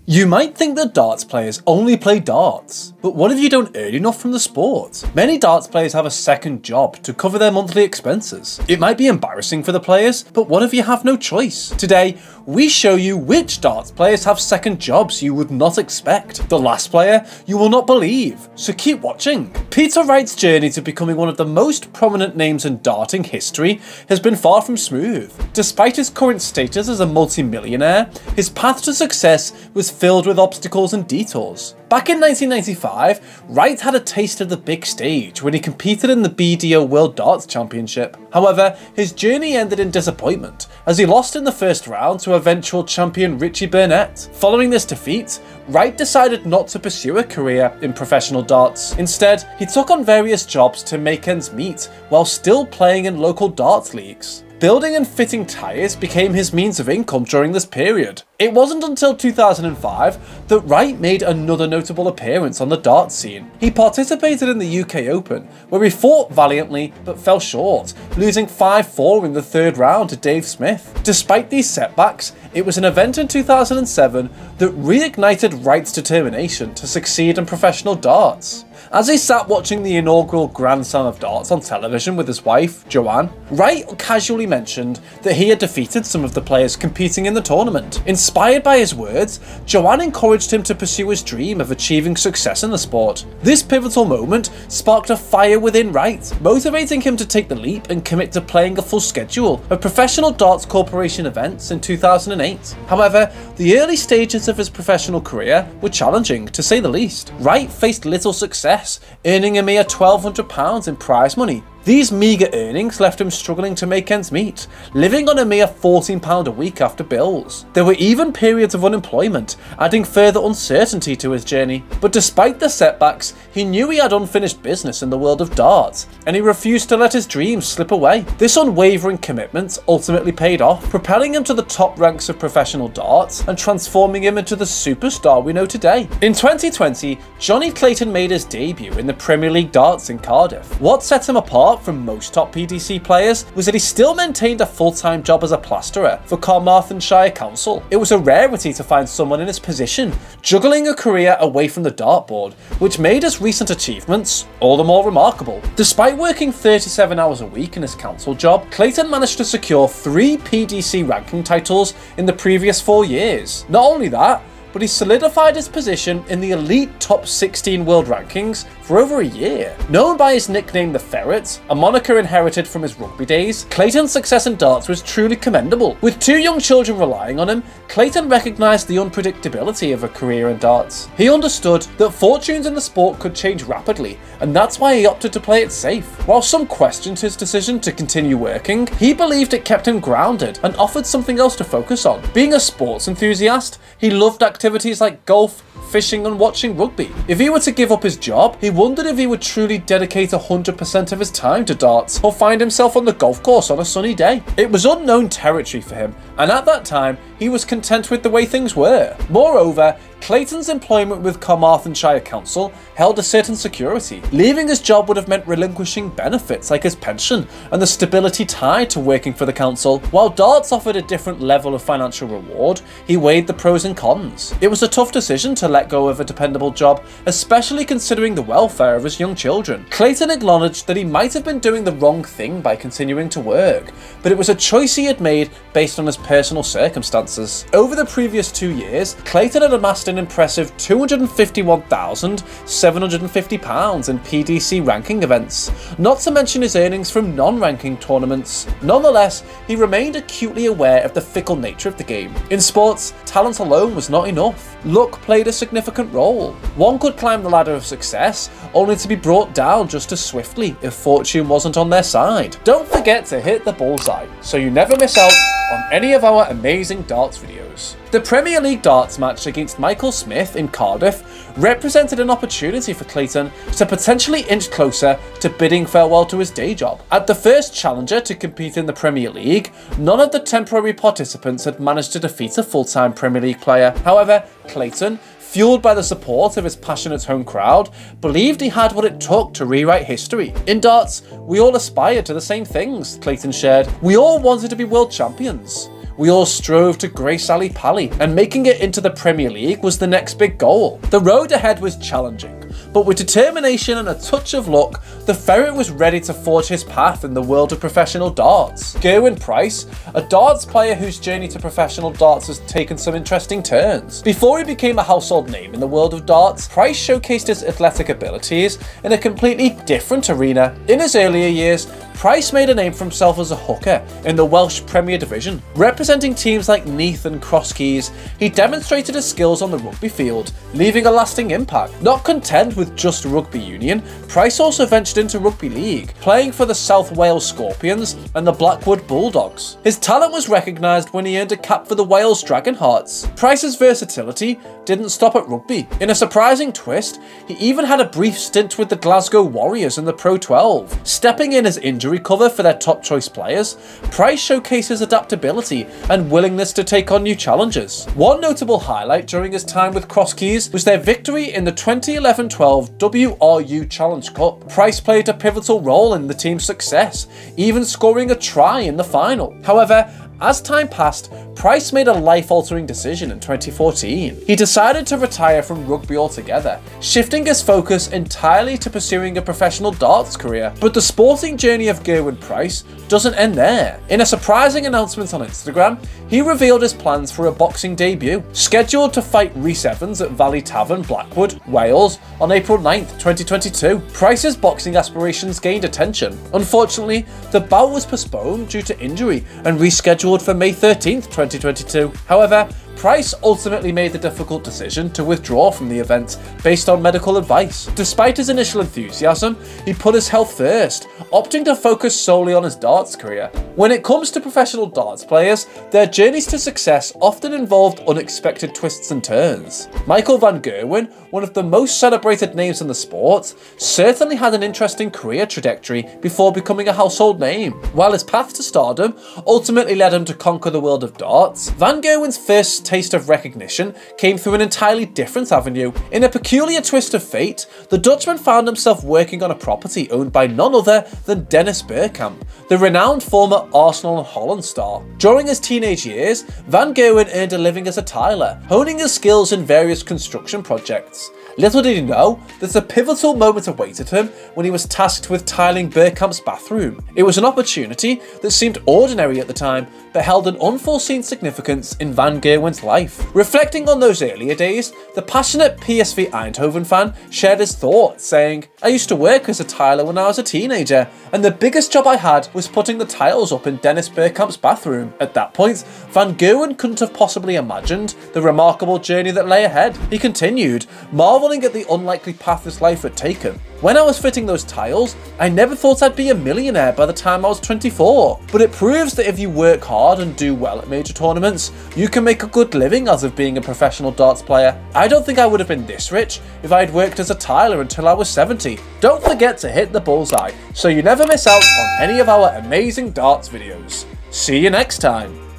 You might think that darts players only play darts, but what if you don't earn enough from the sport? Many darts players have a second job to cover their monthly expenses. It might be embarrassing for the players, but what if you have no choice? Today, we show you which darts players have second jobs you would not expect. The last player you will not believe, so keep watching. Peter Wright's journey to becoming one of the most prominent names in darting history has been far from smooth. Despite his current status as a multi-millionaire, his path to success was filled with obstacles and detours. Back in 1995, Wright had a taste of the big stage when he competed in the BDO World Darts Championship. However, his journey ended in disappointment as he lost in the first round to eventual champion Richie Burnett. Following this defeat, Wright decided not to pursue a career in professional darts. Instead, he took on various jobs to make ends meet while still playing in local darts leagues. Building and fitting tyres became his means of income during this period. It wasn't until 2005 that Wright made another notable appearance on the darts scene. He participated in the UK Open, where he fought valiantly but fell short, losing 5-4 in the third round to Dave Smith. Despite these setbacks, it was an event in 2007 that reignited Wright's determination to succeed in professional darts. As he sat watching the inaugural Grand Slam of Darts on television with his wife, Joanne, Wright casually mentioned that he had defeated some of the players competing in the tournament. Inspired by his words, Joanne encouraged him to pursue his dream of achieving success in the sport. This pivotal moment sparked a fire within Wright, motivating him to take the leap and commit to playing a full schedule of Professional Darts Corporation events in 2008. However, the early stages of his professional career were challenging, to say the least. Wright faced little success, earning a mere £1,200 in prize money. These meagre earnings left him struggling to make ends meet, living on a mere £14 a week after bills. There were even periods of unemployment, adding further uncertainty to his journey. But despite the setbacks, he knew he had unfinished business in the world of darts, and he refused to let his dreams slip away. This unwavering commitment ultimately paid off, propelling him to the top ranks of professional darts and transforming him into the superstar we know today. In 2020, Johnny Clayton made his debut in the Premier League darts in Cardiff. What set him apart from most top PDC players was that he still maintained a full-time job as a plasterer for Carmarthenshire Council. It was a rarity to find someone in his position juggling a career away from the dartboard, which made his recent achievements all the more remarkable. Despite working 37 hours a week in his council job, Clayton managed to secure 3 PDC ranking titles in the previous 4 years. Not only that, but he solidified his position in the elite top 16 world rankings for over a year. Known by his nickname the Ferret, a moniker inherited from his rugby days, Clayton's success in darts was truly commendable. With 2 young children relying on him, Clayton recognised the unpredictability of a career in darts. He understood that fortunes in the sport could change rapidly, and that's why he opted to play it safe. While some questioned his decision to continue working, he believed it kept him grounded and offered something else to focus on. Being a sports enthusiast, he loved activities like golf, fishing and watching rugby. If he were to give up his job, he wondered if he would truly dedicate 100% of his time to darts or find himself on the golf course on a sunny day. It was unknown territory for him, and at that time, he was content with the way things were. Moreover, Clayton's employment with Carmarthenshire Council held a certain security. Leaving his job would have meant relinquishing benefits like his pension and the stability tied to working for the council. While darts offered a different level of financial reward, he weighed the pros and cons. It was a tough decision to let go of a dependable job, especially considering the welfare of his young children. Clayton acknowledged that he might have been doing the wrong thing by continuing to work, but it was a choice he had made based on his personal circumstances. Over the previous 2 years, Clayton had amassed an impressive £251,750 in PDC ranking events, not to mention his earnings from non-ranking tournaments. Nonetheless, he remained acutely aware of the fickle nature of the game. In sports, talent alone was not enough. Luck played a significant role. One could climb the ladder of success, only to be brought down just as swiftly if fortune wasn't on their side. Don't forget to hit the bullseye, so you never miss out on any of our amazing darts videos. The Premier League darts match against Michael Smith in Cardiff represented an opportunity for Clayton to potentially inch closer to bidding farewell to his day job. At the first challenger to compete in the Premier League, none of the temporary participants had managed to defeat a full-time Premier League player. However, Clayton, fueled by the support of his passionate home crowd, believed he had what it took to rewrite history. In darts, we all aspired to the same things, Clayton shared. We all wanted to be world champions. we all strove to grace Ali Pali, and making it into the Premier League was the next big goal. The road ahead was challenging, but with determination and a touch of luck, the Ferret was ready to forge his path in the world of professional darts. Gerwyn Price, a darts player whose journey to professional darts has taken some interesting turns. Before he became a household name in the world of darts, Price showcased his athletic abilities in a completely different arena. In his earlier years, Price made a name for himself as a hooker in the Welsh Premier Division. Representing teams like Neath and Crosskeys, he demonstrated his skills on the rugby field, leaving a lasting impact. Not content with just rugby union, Price also ventured into rugby league, playing for the South Wales Scorpions and the Blackwood Bulldogs. His talent was recognised when he earned a cap for the Wales Dragonhearts. Price's versatility didn't stop at rugby. In a surprising twist, he even had a brief stint with the Glasgow Warriors in the Pro 12. Stepping in as injury cover for their top choice players, Price showcases adaptability and willingness to take on new challenges. One notable highlight during his time with Crosskeys was their victory in the 2011-12 WRU Challenge Cup. Price played a pivotal role in the team's success, even scoring a try in the final. However, as time passed, Price made a life-altering decision in 2014. He decided to retire from rugby altogether, shifting his focus entirely to pursuing a professional darts career. But the sporting journey of Gerwyn Price doesn't end there. In a surprising announcement on Instagram, he revealed his plans for a boxing debut, scheduled to fight Rhys Evans at Valley Tavern, Blackwood, Wales on April 9th, 2022. Price's boxing aspirations gained attention. Unfortunately, the bout was postponed due to injury and rescheduled for May 13th, 2022. However, Price ultimately made the difficult decision to withdraw from the event based on medical advice. Despite his initial enthusiasm, he put his health first, opting to focus solely on his darts career. When it comes to professional darts players, their journeys to success often involved unexpected twists and turns. Michael van Gerwen, one of the most celebrated names in the sport, certainly had an interesting career trajectory before becoming a household name. While his path to stardom ultimately led him to conquer the world of darts, Van Gerwen's first taste of recognition came through an entirely different avenue. In a peculiar twist of fate, the Dutchman found himself working on a property owned by none other than Dennis Bergkamp, the renowned former Arsenal and Holland star. During his teenage years, Van Gerwen earned a living as a tiler, honing his skills in various construction projects. Little did he know that a pivotal moment awaited him when he was tasked with tiling Bergkamp's bathroom. It was an opportunity that seemed ordinary at the time, but held an unforeseen significance in Van Gerwen's life. Reflecting on those earlier days, the passionate PSV Eindhoven fan shared his thoughts, saying, "I used to work as a tiler when I was a teenager, and the biggest job I had was putting the tiles up in Dennis Bergkamp's bathroom." At that point, Van Gerwen couldn't have possibly imagined the remarkable journey that lay ahead. He continued, marvelling at the unlikely path his life had taken. "When I was fitting those tiles, I never thought I'd be a millionaire by the time I was 24. But it proves that if you work hard and do well at major tournaments, you can make a good living out of being a professional darts player. I don't think I would have been this rich if I had worked as a tiler until I was 70. Don't forget to hit the bullseye so you never miss out on any of our amazing darts videos. See you next time.